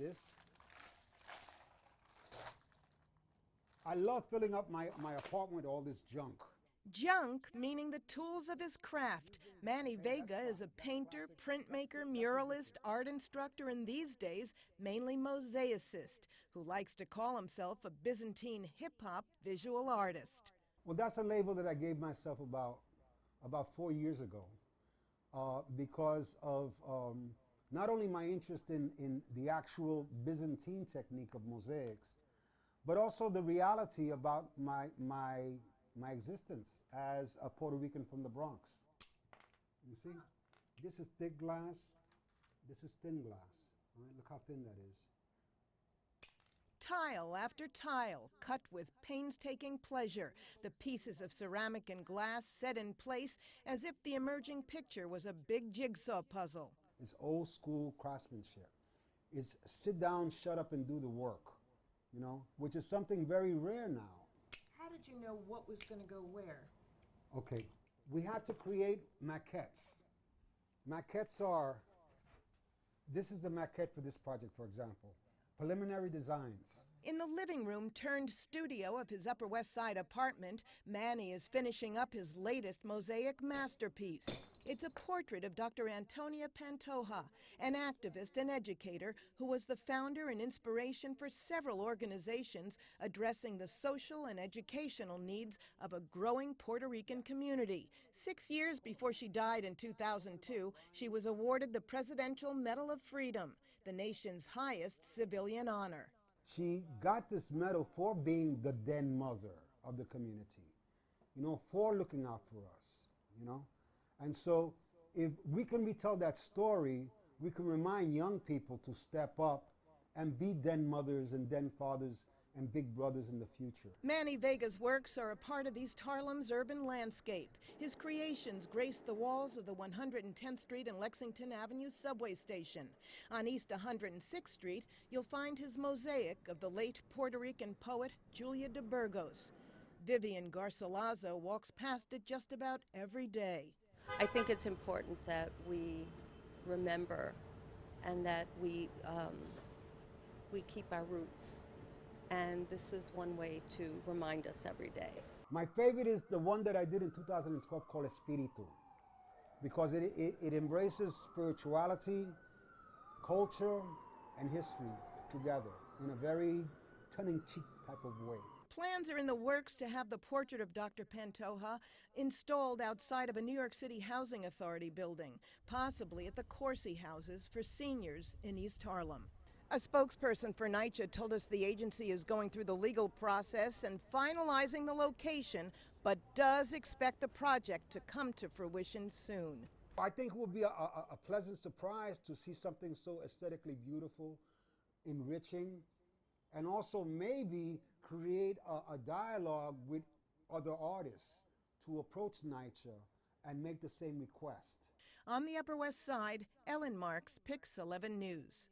this. I love filling up my apartment with all this junk. Junk, meaning the tools of his craft. Manny Vega is a painter, printmaker, muralist, art instructor, and these days, mainly mosaicist, who likes to call himself a Byzantine hip-hop visual artist. Well, that's a label that I gave myself about 4 years ago because of not only my interest in the actual Byzantine technique of mosaics, but also the reality about my existence as a Puerto Rican from the Bronx. You see, this is thick glass, this is thin glass. All right, look how thin that is. Tile after tile, cut with painstaking pleasure, the pieces of ceramic and glass set in place as if the emerging picture was a big jigsaw puzzle. It's old school craftsmanship. It's sit down, shut up, and do the work, you know, which is something very rare now. How did you know what was going to go where? Okay, we had to create maquettes. Maquettes are, this is the maquette for this project, for example. Preliminary designs. In the living room turned studio of his Upper West Side apartment, Manny is finishing up his latest mosaic masterpiece. It's a portrait of Dr. Antonia Pantoja, an activist and educator who was the founder and inspiration for several organizations addressing the social and educational needs of a growing Puerto Rican community. 6 years before she died in 2002, she was awarded the Presidential Medal of Freedom, the nation's highest civilian honor. She got this medal for being the den mother of the community, you know, for looking out for us, you know. And so if we can retell that story, we can remind young people to step up and be den mothers and den fathers and big brothers in the future. Manny Vega's works are a part of East Harlem's urban landscape. His creations grace the walls of the 110th Street and Lexington Avenue subway station. On East 106th Street, you'll find his mosaic of the late Puerto Rican poet Julia de Burgos. Vivian Garcilaso walks past it just about every day. I think it's important that we remember and that we keep our roots. And this is one way to remind us every day. My favorite is the one that I did in 2012 called Espíritu, because it embraces spirituality, culture, and history together in a very tongue-in-cheek type of way. Plans are in the works to have the portrait of Dr. Pantoja installed outside of a New York City Housing Authority building, possibly at the Corsi Houses for seniors in East Harlem. A spokesperson for NYCHA told us the agency is going through the legal process and finalizing the location, but does expect the project to come to fruition soon. I think it will be a pleasant surprise to see something so aesthetically beautiful, enriching, and also maybe create a dialogue with other artists to approach NYCHA and make the same request. On the Upper West Side, Ellen Marks, PIX 11 News.